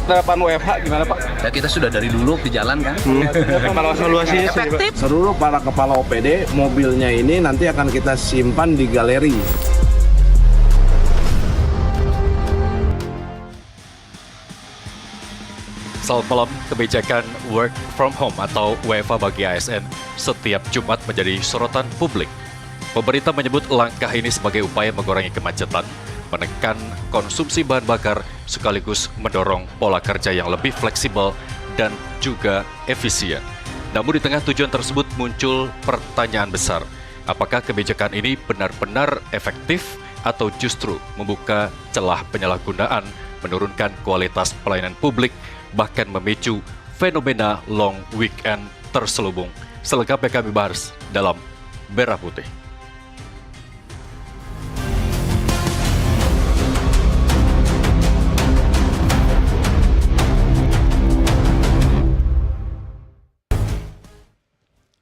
penerapan WFH gimana Pak? Ya kita sudah dari dulu di jalan kan. Evaluasinya Efektif. Seluruh para kepala OPD, mobilnya ini nanti akan kita simpan di galeri. Selamat malam, kebijakan work from home atau WFH bagi ASN setiap Jumat menjadi sorotan publik. Pemerintah menyebut langkah ini sebagai upaya mengurangi kemacetan, menekan konsumsi bahan bakar, sekaligus mendorong pola kerja yang lebih fleksibel dan juga efisien. Namun di tengah tujuan tersebut muncul pertanyaan besar, apakah kebijakan ini benar-benar efektif atau justru membuka celah penyalahgunaan, menurunkan kualitas pelayanan publik, bahkan memicu fenomena long weekend terselubung. Selengkapnya kami bahas dalam Merah Putih.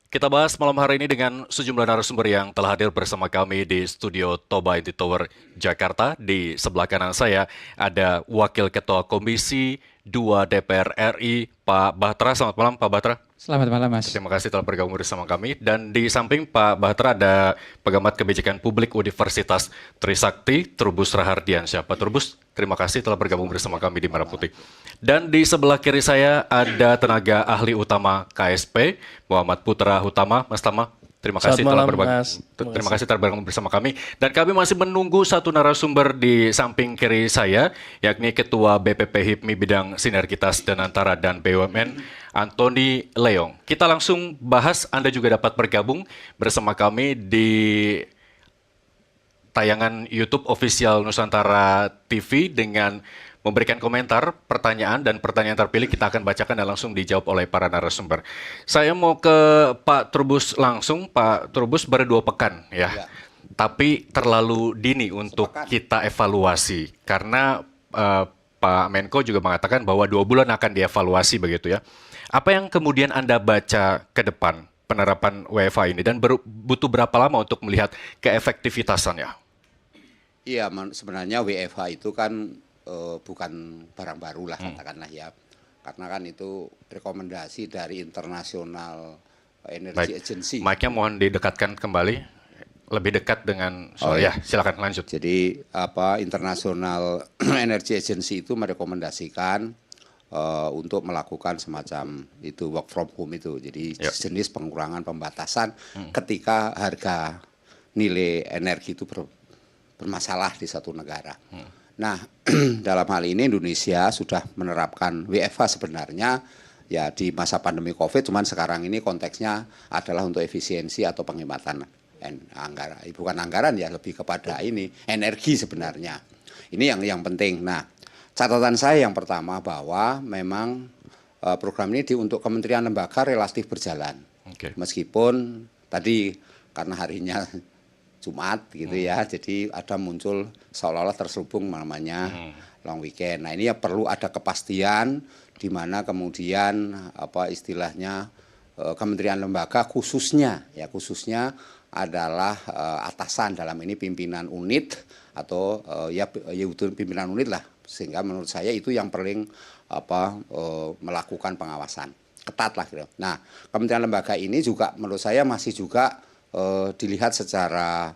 Kita bahas malam hari ini dengan sejumlah narasumber yang telah hadir bersama kami di studio Toba Inti Tower Jakarta. Di sebelah kanan saya ada Wakil Ketua Komisi 2 DPR RI, Pak Bahtera. Selamat malam, Pak Bahtera. Selamat malam, Mas. Terima kasih telah bergabung bersama kami. Dan di samping Pak Bahtera ada Pengamat Kebijakan Publik Universitas Trisakti, Trubus Rahardiansyah. Pak Trubus, terima kasih telah bergabung bersama kami di Merah Putih. Dan di sebelah kiri saya ada tenaga ahli utama KSP, Muhammad Putra Hutama. Mas Tama, terima kasih telah bergabung bersama kami. Dan kami masih menunggu satu narasumber di samping kiri saya, yakni Ketua BPP HIPMI Bidang Sinergitas dan Antara dan BUMN, Antoni Leong. Kita langsung bahas, Anda juga dapat bergabung bersama kami di tayangan YouTube official Nusantara TV dengan memberikan komentar, pertanyaan, dan pertanyaan terpilih kita akan bacakan dan langsung dijawab oleh para narasumber. Saya mau ke Pak Trubus langsung. Pak Trubus baru 2 pekan ya. Tapi terlalu dini untuk kita evaluasi. Karena Pak Menko juga mengatakan bahwa 2 bulan akan dievaluasi begitu ya. Apa yang kemudian Anda baca ke depan penerapan WFH ini dan butuh berapa lama untuk melihat keefektivitasannya? Iya, sebenarnya WFH itu kan bukan barang baru lah katakanlah ya, karena kan itu rekomendasi dari International Energy Agency. Mic-nya mohon didekatkan kembali, lebih dekat dengan ya silakan lanjut. Jadi International Energy Agency itu merekomendasikan untuk melakukan semacam itu work from home itu, jadi jenis pengurangan pembatasan ketika harga nilai energi itu bermasalah di satu negara. Nah, dalam hal ini Indonesia sudah menerapkan WFH sebenarnya ya di masa pandemi COVID, cuman sekarang ini konteksnya adalah untuk efisiensi atau penghematan anggaran. Bukan anggaran ya, lebih kepada ini energi sebenarnya. Ini yang penting. Nah, catatan saya yang pertama bahwa memang program ini untuk kementerian lembaga relatif berjalan. Meskipun tadi karena harinya Jumat gitu ya, jadi ada muncul seolah-olah terselubung namanya long weekend. Nah ini ya perlu ada kepastian di mana kemudian istilahnya kementerian lembaga khususnya adalah atasan dalam ini pimpinan unit atau pimpinan unit lah, sehingga menurut saya itu yang paling melakukan pengawasan ketat lah gitu. Nah kementerian lembaga ini juga menurut saya masih juga dilihat secara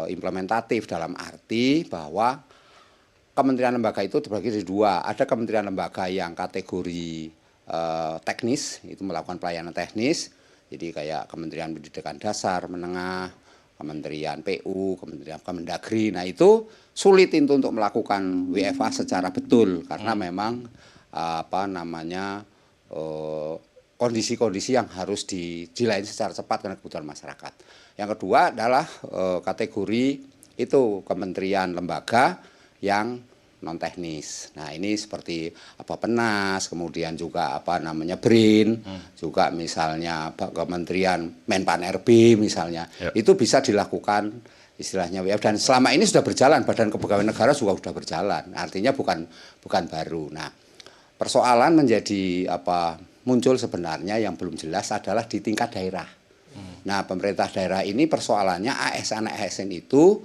implementatif dalam arti bahwa kementerian lembaga itu terbagi dari 2. Ada kementerian lembaga yang kategori teknis, itu melakukan pelayanan teknis, jadi kayak Kementerian Pendidikan Dasar, Menengah, Kementerian PU, Kementerian Kemendagri. Nah itu sulit itu untuk melakukan WFH secara betul karena memang kondisi-kondisi yang harus dilayani secara cepat karena kebutuhan masyarakat. Yang kedua adalah kategori itu kementerian lembaga yang non teknis. Nah ini seperti Penas, kemudian juga BRIN, juga misalnya Kementerian Menpan RB misalnya, itu bisa dilakukan istilahnya WFH dan selama ini sudah berjalan, Badan Kepegawaian Negara juga sudah berjalan, artinya bukan baru. Nah persoalan menjadi muncul sebenarnya yang belum jelas adalah di tingkat daerah. Nah, pemerintah daerah ini persoalannya ASN itu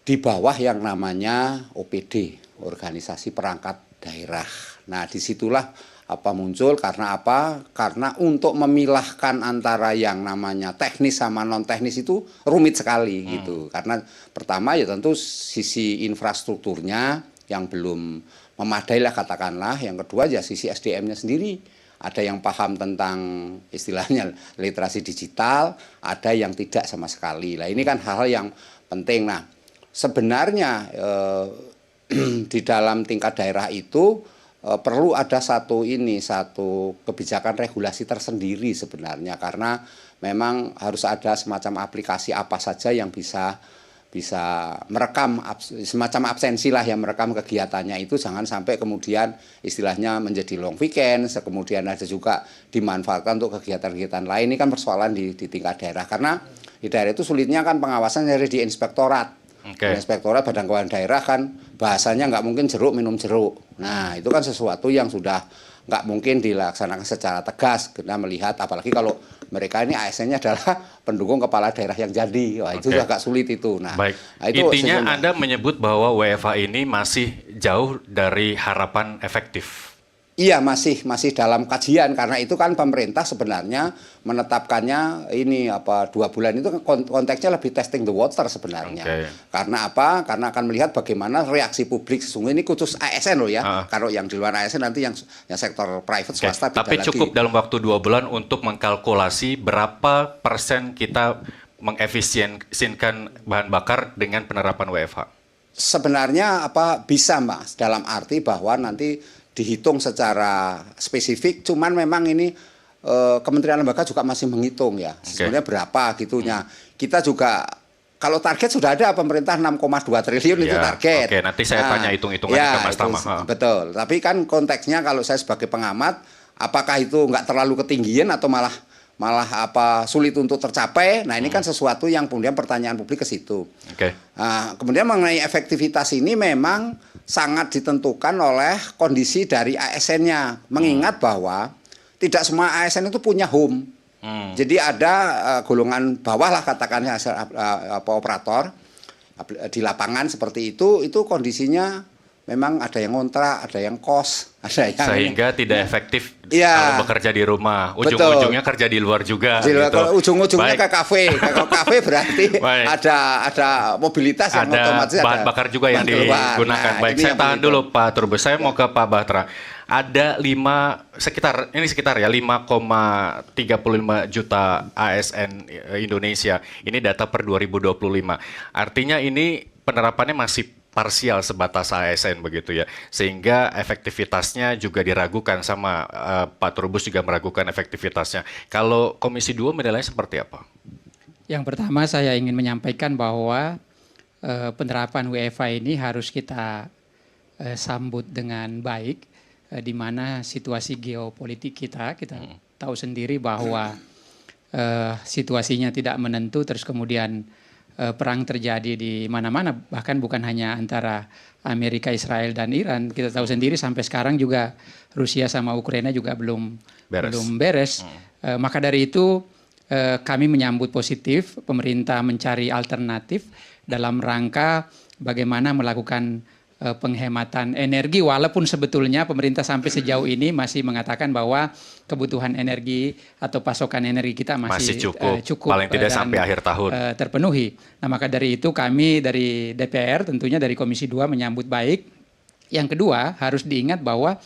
di bawah yang namanya OPD, Organisasi Perangkat daerah. Nah, disitulah muncul karena apa? Karena untuk memilahkan antara yang namanya teknis sama non teknis itu rumit sekali gitu. Karena pertama ya tentu sisi infrastrukturnya yang belum memadai lah katakanlah. Yang kedua ya sisi SDM-nya sendiri. Ada yang paham tentang istilahnya literasi digital, ada yang tidak sama sekali. Nah, ini kan hal-hal yang penting. Nah, sebenarnya di dalam tingkat daerah itu perlu ada satu kebijakan regulasi tersendiri sebenarnya, karena memang harus ada semacam aplikasi apa saja yang bisa merekam semacam absensi lah, yang merekam kegiatannya itu, jangan sampai kemudian istilahnya menjadi long weekend, kemudian ada juga dimanfaatkan untuk kegiatan-kegiatan lain. Ini kan persoalan di tingkat daerah, karena di daerah itu sulitnya kan pengawasan dari di inspektorat. Inspektorat Badan Keuangan Daerah kan bahasanya nggak mungkin jeruk minum jeruk. Nah, itu kan sesuatu yang sudah nggak mungkin dilaksanakan secara tegas, karena melihat apalagi kalau mereka ini ASN-nya adalah pendukung kepala daerah yang jadi. Wah, itu agak sulit itu. Nah, baik. Nah, itu intinya Anda menyebut bahwa WFH ini masih jauh dari harapan efektif. Iya, masih dalam kajian, karena itu kan pemerintah sebenarnya menetapkannya ini 2 bulan itu konteksnya lebih testing the water sebenarnya. Karena apa? Karena akan melihat bagaimana reaksi publik sesungguhnya, ini khusus ASN loh ya. Kalau yang di luar ASN nanti yang sektor private swasta tapi cukup dalam waktu 2 bulan untuk mengkalkulasi berapa persen kita mengefisienkan bahan bakar dengan penerapan WFH. Sebenarnya bisa, Mas, dalam arti bahwa nanti dihitung secara spesifik, cuman memang ini kementerian lembaga juga masih menghitung ya, sebenarnya berapa gitunya. Kita juga kalau target sudah ada, pemerintah 6,2 triliun itu target. Oke, nanti saya tanya hitung-hitungannya ke Mas Tama. Betul, tapi kan konteksnya kalau saya sebagai pengamat, apakah itu nggak terlalu ketinggian atau malah sulit untuk tercapai? Nah, ini kan sesuatu yang kemudian pertanyaan publik ke situ. Nah, kemudian mengenai efektivitas ini memang sangat ditentukan oleh kondisi dari ASN-nya. Mengingat bahwa tidak semua ASN itu punya home. Jadi ada golongan bawah lah katakannya operator di lapangan seperti itu kondisinya memang ada yang ngontrak, ada yang kos, ada yang sehingga tidak efektif kalau bekerja di rumah. Ujung-ujungnya kerja di luar juga. Kalau ujung-ujungnya ke kafe, kalau kafe berarti ada mobilitas yang otomatis bahan bakar juga yang digunakan. Nah, baik, saya tahan dulu Pak Trubus. Saya mau ke Pak Bahtera. Ada sekitar 5,35 juta ASN Indonesia. Ini data per 2025. Artinya ini penerapannya masih parsial sebatas ASN begitu ya, sehingga efektivitasnya juga diragukan sama Pak Trubus juga meragukan efektivitasnya. Kalau Komisi 2 menilainya seperti apa? Yang pertama saya ingin menyampaikan bahwa penerapan WFH ini harus kita sambut dengan baik, di mana situasi geopolitik kita tahu sendiri bahwa situasinya tidak menentu, terus kemudian perang terjadi di mana-mana, bahkan bukan hanya antara Amerika, Israel, dan Iran. Kita tahu sendiri sampai sekarang juga Rusia sama Ukraina juga belum beres. Maka dari itu kami menyambut positif pemerintah mencari alternatif dalam rangka bagaimana melakukan penghematan energi, walaupun sebetulnya pemerintah sampai sejauh ini masih mengatakan bahwa kebutuhan energi atau pasokan energi kita masih cukup paling tidak sampai akhir tahun terpenuhi. Nah, maka dari itu kami dari DPR tentunya dari Komisi 2 menyambut baik. Yang kedua, harus diingat bahwa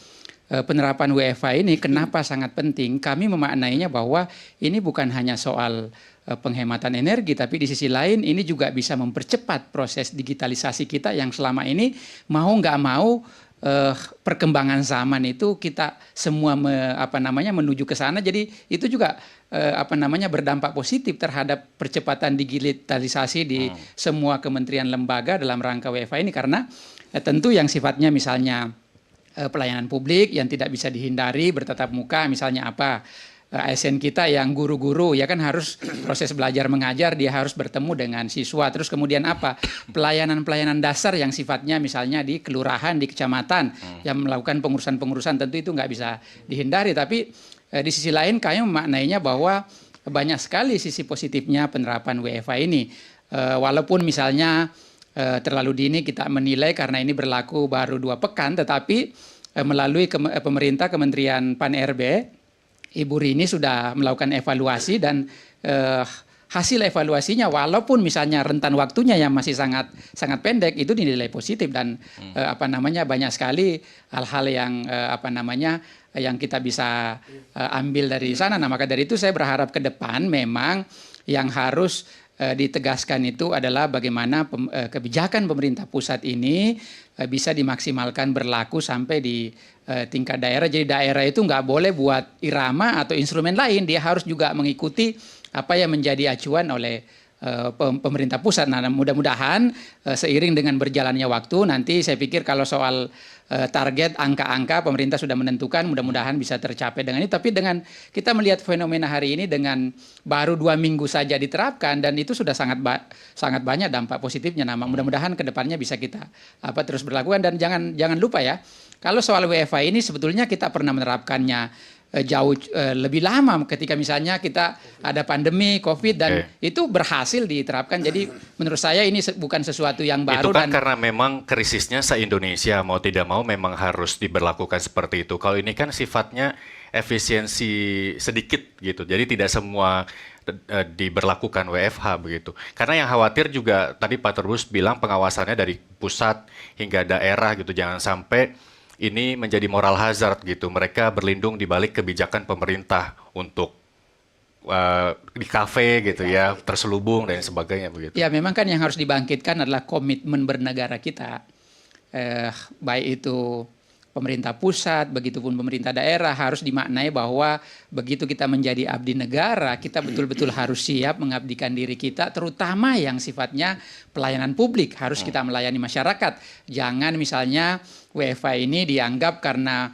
penerapan WFH ini kenapa sangat penting? Kami memaknainya bahwa ini bukan hanya soal penghematan energi, tapi di sisi lain ini juga bisa mempercepat proses digitalisasi kita yang selama ini mau nggak mau perkembangan zaman itu kita semua menuju ke sana. Jadi itu juga berdampak positif terhadap percepatan digitalisasi di semua kementerian lembaga dalam rangka WFH ini, karena tentu yang sifatnya misalnya pelayanan publik yang tidak bisa dihindari bertatap muka, misalnya ASN kita yang guru-guru ya kan harus proses belajar mengajar, dia harus bertemu dengan siswa. Terus kemudian pelayanan-pelayanan dasar yang sifatnya misalnya di kelurahan, di kecamatan yang melakukan pengurusan-pengurusan, tentu itu nggak bisa dihindari. Tapi di sisi lain kami memaknainya bahwa banyak sekali sisi positifnya penerapan WFH ini. Walaupun misalnya terlalu dini kita menilai karena ini berlaku baru 2 pekan, tetapi melalui pemerintah Kementerian Pan-RB, Ibu Rini sudah melakukan evaluasi dan hasil evaluasinya walaupun misalnya rentan waktunya yang masih sangat pendek itu dinilai positif dan banyak sekali hal-hal yang yang kita bisa ambil dari sana. Nah, maka dari itu saya berharap ke depan memang yang harus ditegaskan itu adalah bagaimana kebijakan pemerintah pusat ini bisa dimaksimalkan berlaku sampai di tingkat daerah. Jadi daerah itu nggak boleh buat irama atau instrumen lain, dia harus juga mengikuti apa yang menjadi acuan oleh pemerintah pusat. Nah, mudah-mudahan seiring dengan berjalannya waktu nanti saya pikir kalau soal target angka-angka pemerintah sudah menentukan, mudah-mudahan bisa tercapai dengan ini. Tapi dengan kita melihat fenomena hari ini dengan baru 2 minggu saja diterapkan dan itu sudah sangat banyak dampak positifnya. Nah, mudah-mudahan ke depannya bisa kita terus berlakukan dan jangan lupa ya, kalau soal WFH ini sebetulnya kita pernah menerapkannya jauh lebih lama ketika misalnya kita ada pandemi COVID dan itu berhasil diterapkan. Jadi menurut saya ini bukan sesuatu yang baru. Itu kan karena memang krisisnya se-Indonesia mau tidak mau memang harus diberlakukan seperti itu. Kalau ini kan sifatnya efisiensi sedikit gitu. Jadi tidak semua diberlakukan WFH begitu. Karena yang khawatir juga tadi Pak Trubus bilang pengawasannya dari pusat hingga daerah gitu. Jangan sampai ini menjadi moral hazard gitu. Mereka berlindung di balik kebijakan pemerintah untuk di kafe gitu ya, terselubung dan sebagainya begitu. Ya, memang kan yang harus dibangkitkan adalah komitmen bernegara kita. Baik itu pemerintah pusat, begitupun pemerintah daerah harus dimaknai bahwa begitu kita menjadi abdi negara, kita betul-betul harus siap mengabdikan diri kita, terutama yang sifatnya pelayanan publik, harus kita melayani masyarakat. Jangan misalnya WFH ini dianggap karena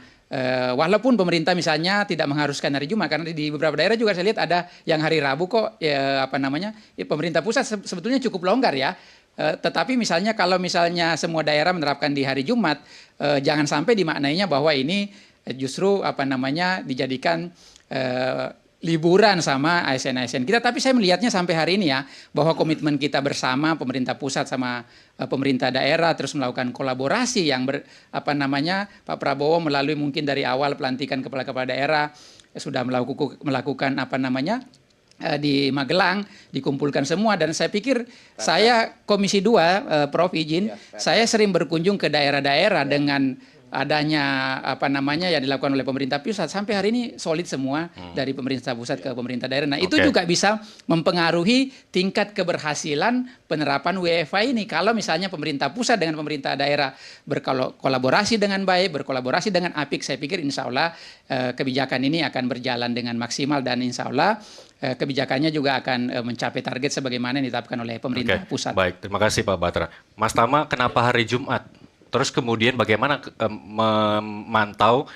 walaupun pemerintah misalnya tidak mengharuskan hari Jumat, karena di beberapa daerah juga saya lihat ada yang hari Rabu kok pemerintah pusat sebetulnya cukup longgar ya. Tetapi misalnya kalau misalnya semua daerah menerapkan di hari Jumat, jangan sampai dimaknainya bahwa ini justru dijadikan liburan sama ASN kita. Tapi saya melihatnya sampai hari ini ya, bahwa komitmen kita bersama pemerintah pusat sama pemerintah daerah terus melakukan kolaborasi yang Pak Prabowo melalui mungkin dari awal pelantikan kepala-kepala daerah sudah melakukan di Magelang dikumpulkan semua dan saya pikir saya Komisi 2 Prof izin saya sering berkunjung ke daerah-daerah dengan adanya yang dilakukan oleh pemerintah pusat sampai hari ini solid semua dari pemerintah pusat ke pemerintah daerah. Nah, itu juga bisa mempengaruhi tingkat keberhasilan penerapan WFH ini. Kalau misalnya pemerintah pusat dengan pemerintah daerah berkolaborasi dengan baik, berkolaborasi dengan apik, saya pikir insya Allah kebijakan ini akan berjalan dengan maksimal dan insya Allah kebijakannya juga akan mencapai target sebagaimana yang ditetapkan oleh pemerintah pusat. Baik, terima kasih Pak Batra. Mas Tama, kenapa hari Jumat? Terus kemudian bagaimana memantau